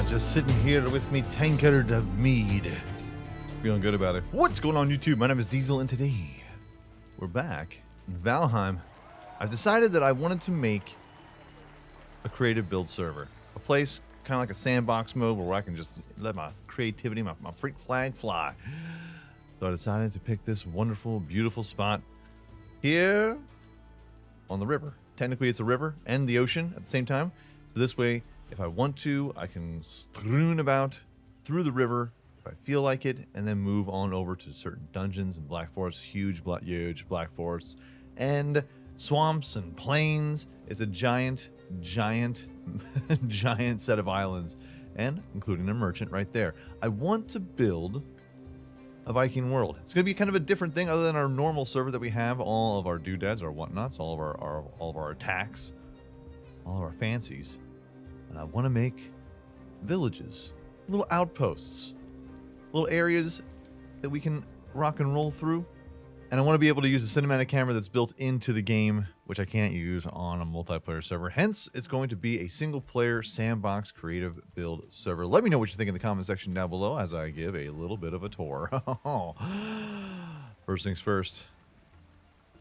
Just sitting here with me tankard of mead. Feeling good about it. What's going on YouTube? My name is Diesel and today we're back in Valheim. I've decided that I wanted to make a creative build server. A place kind of like a sandbox mode where I can just let my creativity, my freak flag fly. So I decided to pick this wonderful, beautiful spot here on the river. Technically it's a river and the ocean at the same time. So this way, if I want to, I can strewn about through the river if I feel like it, and then move on over to certain dungeons and black forests, huge black forests, and swamps and plains. It's a giant set of islands, and including a merchant right there. I want to build a Viking world. It's going to be kind of a different thing other than our normal server that we have, all of our doodads, our whatnots, all of our attacks, all of our fancies. And I want to make villages, little outposts, little areas that we can rock and roll through. And I want to be able to use a cinematic camera that's built into the game, which I can't use on a multiplayer server. Hence, it's going to be a single-player sandbox creative build server. Let me know what you think in the comment section down below as I give a little bit of a tour. First things first,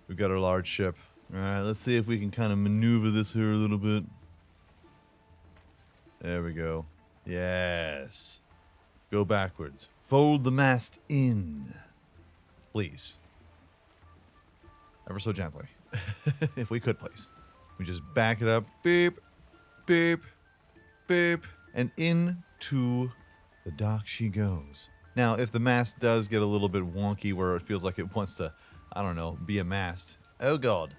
we've got our large ship. All right, let's see if we can kind of maneuver this here a little bit. There we go. Yes. Go backwards. Fold the mast in. Please. Ever so gently. If we could, please. We just back it up. Beep, beep, beep. And into the dock she goes. Now, if the mast does get a little bit wonky where it feels like it wants to, I don't know, be a mast. Oh, God.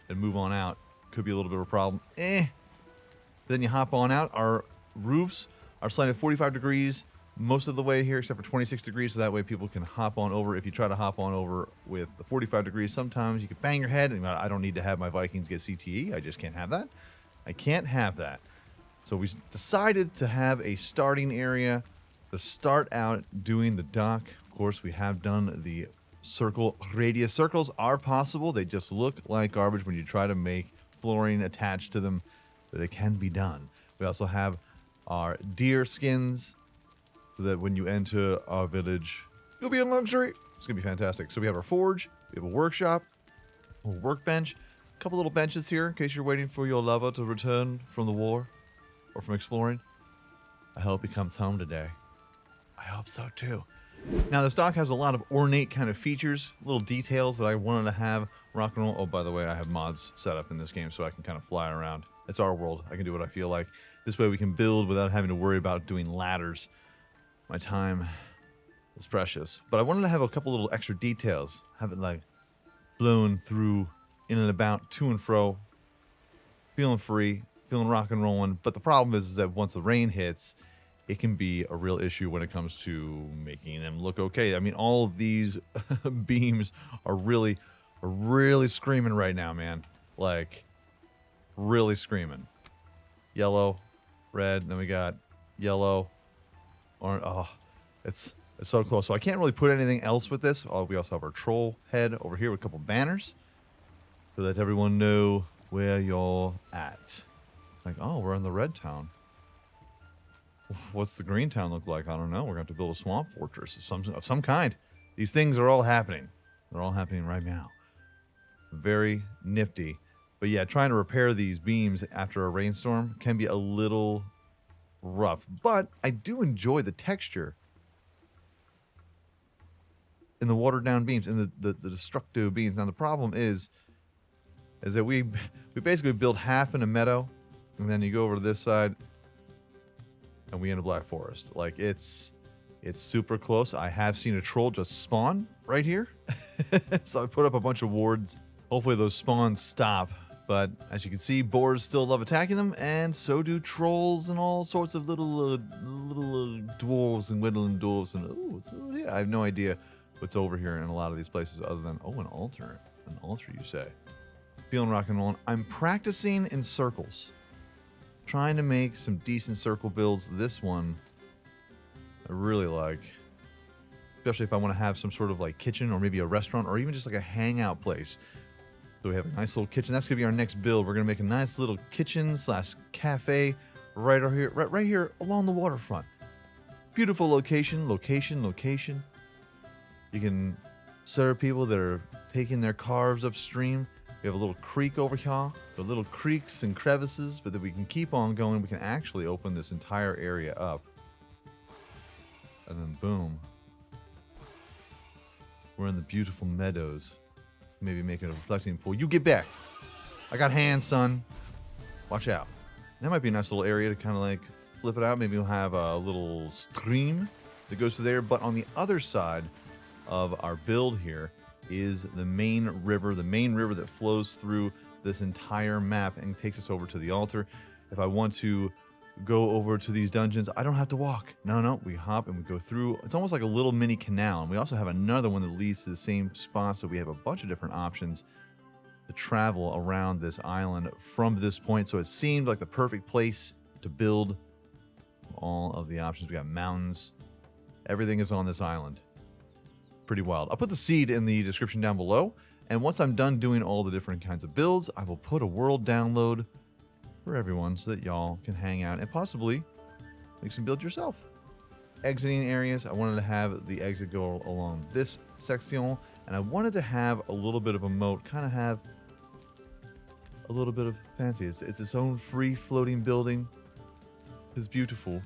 And move on out. Could be a little bit of a problem. Then you hop on out. Our roofs are slanted 45 degrees most of the way here, except for 26 degrees, so that way people can hop on over. If you try to hop on over with the 45 degrees, sometimes you can bang your head, and I don't need to have my Vikings get CTE. I just can't have that. I can't have that. So we decided to have a starting area to start out doing the dock. Of course, we have done the circle radius. Circles are possible. They just look like garbage when you try to make flooring attached to them, but it can be done. We also have our deer skins so that when you enter our village, you'll be in luxury. It's going to be fantastic. So we have our forge, we have a workshop, a workbench, a couple little benches here in case you're waiting for your lover to return from the war or from exploring. I hope he comes home today. I hope so too. Now, this dock has a lot of ornate kind of features, little details that I wanted to have rock and roll. Oh, by the way, I have mods set up in this game so I can kind of fly around. It's our world. I can do what I feel like. This way we can build without having to worry about doing ladders. My time is precious. But I wanted to have a couple little extra details. Have it like blown through, in and about, to and fro. Feeling free, feeling rock and rolling. But the problem is that once the rain hits, it can be a real issue when it comes to making them look okay. I mean, all of these beams are really screaming right now, man. Like, really screaming. Yellow, red, then we got yellow, orange. Oh, it's so close. So I can't really put anything else with this. Oh, we also have our troll head over here with a couple banners to let everyone know where you're at. Like, oh, we're in the red town. What's the green town look like? I don't know. We're going to have to build a swamp fortress of some kind. These things are all happening. They're all happening right now. Very nifty. But yeah, trying to repair these beams after a rainstorm can be a little rough. But I do enjoy the texture in the watered down beams, in the destructo beams. Now the problem is that we basically build half in a meadow, and then you go over to this side, and we in a black forest. Like, it's super close. I have seen a troll just spawn right here. So I put up a bunch of wards. Hopefully those spawns stop. But as you can see, boars still love attacking them, and so do trolls and all sorts of little dwarves and whittling dwarves. And yeah, I have no idea what's over here in a lot of these places other than, an altar. An altar, you say. Feeling rock and rolling. I'm practicing in circles. Trying to make some decent circle builds. This one, I really like. Especially if I want to have some sort of like kitchen or maybe a restaurant or even just like a hangout place. So we have a nice little kitchen. That's going to be our next build. We're going to make a nice little kitchen slash cafe right over here, right here along the waterfront. Beautiful location, location. You can serve people that are taking their cars upstream. We have a little creek over here. The little creeks and crevices, but that we can keep on going. We can actually open this entire area up. And then boom. We're in the beautiful meadows. Maybe make it a reflecting pool. You get back. I got hands, son. Watch out. That might be a nice little area to kind of like flip it out. Maybe we'll have a little stream that goes through there. But on the other side of our build here is the main river that flows through this entire map and takes us over to the altar. If I want to go over to these dungeons, I don't have to walk. No, we hop and we go through. It's almost like a little mini canal. And we also have another one that leads to the same spot. So we have a bunch of different options to travel around this island from this point. So it seemed like the perfect place to build all of the options. We got mountains. Everything is on this island. Pretty wild. I'll put the seed in the description down below. And once I'm done doing all the different kinds of builds, I will put a world download for everyone so that y'all can hang out and possibly make some build yourself. Exiting areas, I wanted to have the exit go along this section, and I wanted to have a little bit of a moat, kind of have a little bit of fancy. It's its own free floating building. It's beautiful.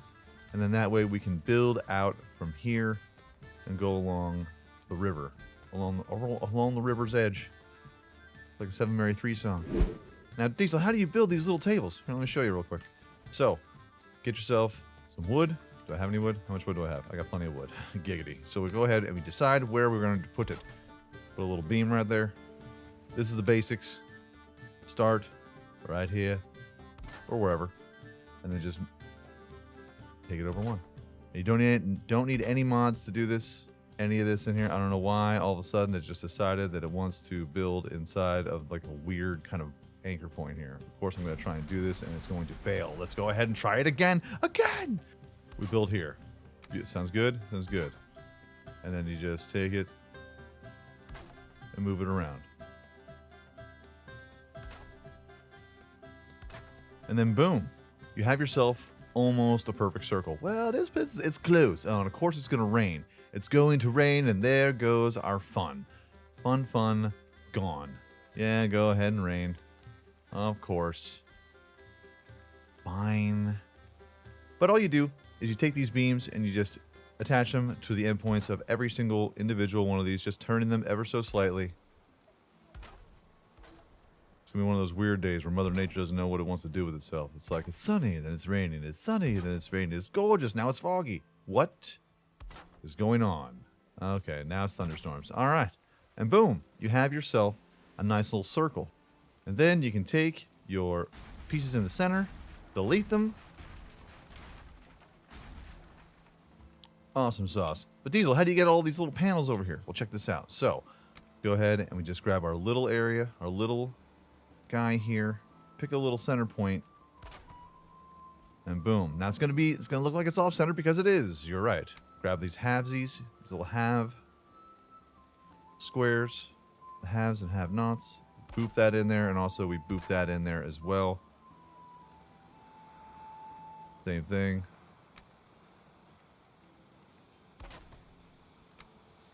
And then that way we can build out from here and go along the river, along the river's edge, like a 7 Mary 3 song. Now, Diesel, how do you build these little tables? Here, let me show you real quick. So, get yourself some wood. Do I have any wood? How much wood do I have? I got plenty of wood. Giggity. So we go ahead and we decide where we're going to put it. Put a little beam right there. This is the basics. Start right here or wherever, and then just take it over one. You don't need any mods to do this. Any of this in here. I don't know why all of a sudden it just decided that it wants to build inside of like a weird kind of anchor point here. Of course, I'm going to try and do this, and it's going to fail. Let's go ahead and try it again. We build here. Sounds good? Sounds good. And then you just take it and move it around. And then boom, you have yourself almost a perfect circle. Well, it's close. Oh, and of course it's going to rain. It's going to rain, and there goes our fun. Fun, gone. Yeah, go ahead and rain. Of course. Fine. But all you do is you take these beams and you just attach them to the endpoints of every single individual one of these, just turning them ever so slightly. It's going to be one of those weird days where Mother Nature doesn't know what it wants to do with itself. It's like, it's sunny, then it's raining. It's sunny, then it's raining. It's gorgeous, now it's foggy. What is going on? Okay, now it's thunderstorms. All right. And boom, you have yourself a nice little circle. And then you can take your pieces in the center, delete them. Awesome sauce. But Diesel, how do you get all these little panels over here? Well, check this out. So, go ahead and we just grab our little area, our little guy here, pick a little center point, and boom. Now it's gonna look like it's off-center because it is. You're right. Grab these halvesies, these little halve squares, the haves and have-nots. Boop that in there, and also we boop that in there as well. Same thing.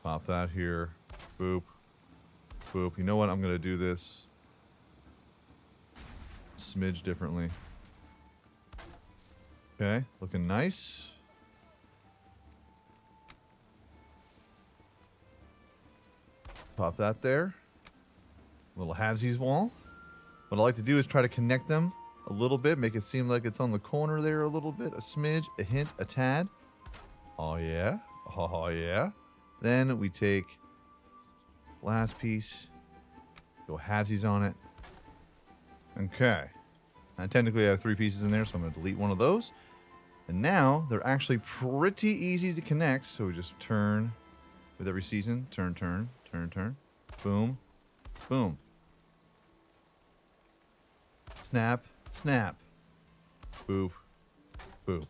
Pop that here. Boop. Boop. You know what? I'm going to do this smidge differently. Okay. Looking nice. Pop that there. Little halvesies wall. What I like to do is try to connect them a little bit. Make it seem like it's on the corner there a little bit. A smidge. A hint. A tad. Oh, yeah. Oh, yeah. Then we take last piece, go halvesies on it. Okay. And technically I have 3 pieces in there, so I'm going to delete one of those. And now they're actually pretty easy to connect. So we just turn with every season. Turn, turn, turn, turn. Boom. Boom. Snap, snap. Boop. Boop.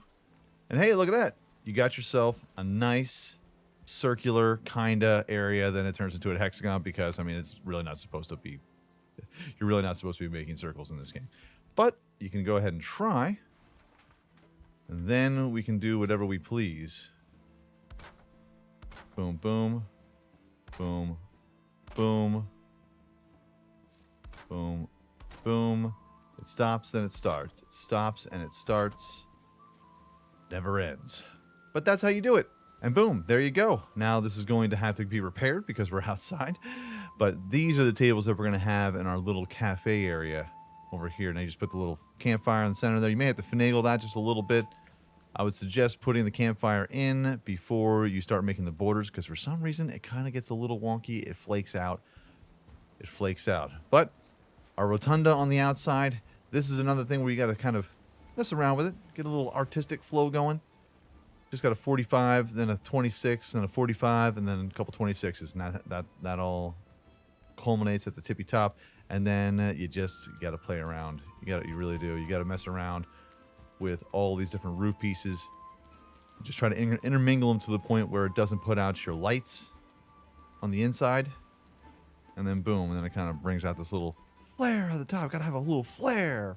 And hey, look at that. You got yourself a nice circular kinda area. Then it turns into a hexagon because, I mean, it's really not supposed to be. You're really not supposed to be making circles in this game. But you can go ahead and try And then we can do whatever we please. Boom, boom. Boom. Boom. Boom. Boom. It stops and it starts. It stops and it starts. Never ends. But that's how you do it. And boom, there you go. Now this is going to have to be repaired because we're outside. But these are the tables that we're going to have in our little cafe area over here. Now you just put the little campfire in the center there. You may have to finagle that just a little bit. I would suggest putting the campfire in before you start making the borders, because for some reason it kind of gets a little wonky. It flakes out. It flakes out. But our rotunda on the outside, this is another thing where you got to kind of mess around with it. Get a little artistic flow going. Just got a 45, then a 26, then a 45, and then a couple 26s. And that all culminates at the tippy top. And then you got to play around. You really do. You got to mess around with all these different roof pieces. Just try to intermingle them to the point where it doesn't put out your lights on the inside. And then boom, and then it kind of brings out this little flare at the top. Gotta have a little flare.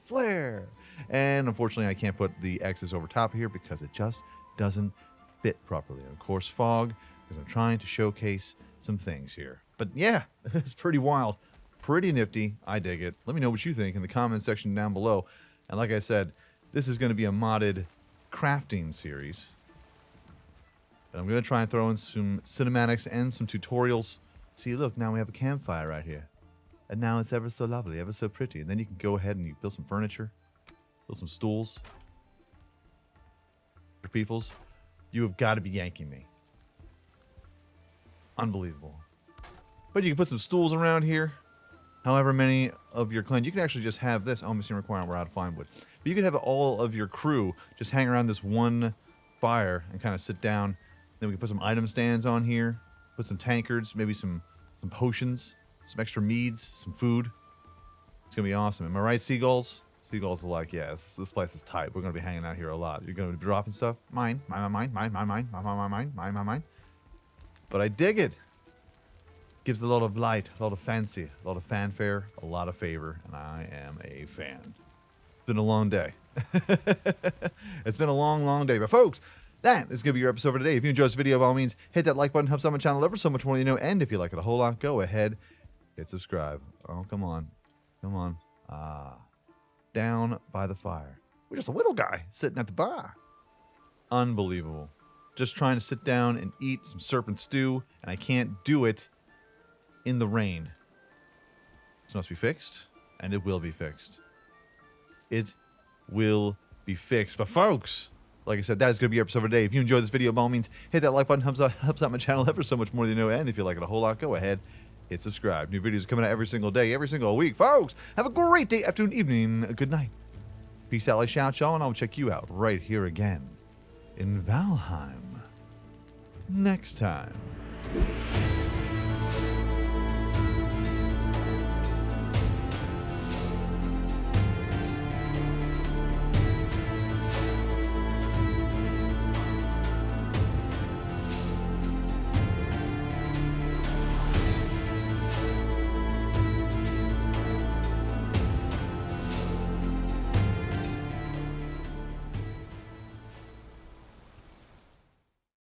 And unfortunately, I can't put the X's over top of here because it just doesn't fit properly. And of course, fog, because I'm trying to showcase some things here. But yeah, it's pretty wild. Pretty nifty. I dig it. Let me know what you think in the comment section down below. And like I said, this is going to be a modded crafting series. But I'm going to try and throw in some cinematics and some tutorials. See, look, now we have a campfire right here. And now it's ever so lovely, ever so pretty. And then you can go ahead and you build some furniture. Build some stools. For peoples, you have got to be yanking me. Unbelievable. But you can put some stools around here. However many of your clan, you can actually just have this. Oh, missing requirement, we're out of fine wood. But you can have all of your crew just hang around this one fire and kind of sit down. Then we can put some item stands on here. Put some tankards, maybe some potions, some extra meads, some food. It's going to be awesome. Am I right, seagulls? Seagulls are like, yeah, this place is tight. We're going to be hanging out here a lot. You're going to be dropping stuff? Mine. But I dig it. Gives a lot of light, a lot of fancy, a lot of fanfare, a lot of favor, and I am a fan. It's been a long day. It's been a long, long day. But folks, that is going to be your episode for today. If you enjoyed this video, by all means, hit that like button. Helps out my channel ever so much more than you know. And if you like it a whole lot, go ahead, hit subscribe. Oh, come on. Come on. Down by the fire. We're just a little guy sitting at the bar. Unbelievable. Just trying to sit down and eat some serpent stew, and I can't do it in the rain. This must be fixed, and it will be fixed. It will be fixed. But folks, like I said, that is going to be your episode for today. If you enjoyed this video, by all means, hit that like button. Helps out my channel ever so much more than you know. And if you like it a whole lot, go ahead, hit subscribe. New videos are coming out every single day, every single week. Folks, have a great day, afternoon, evening, good night. Peace out, I shout y'all, and I'll check you out right here again in Valheim next time.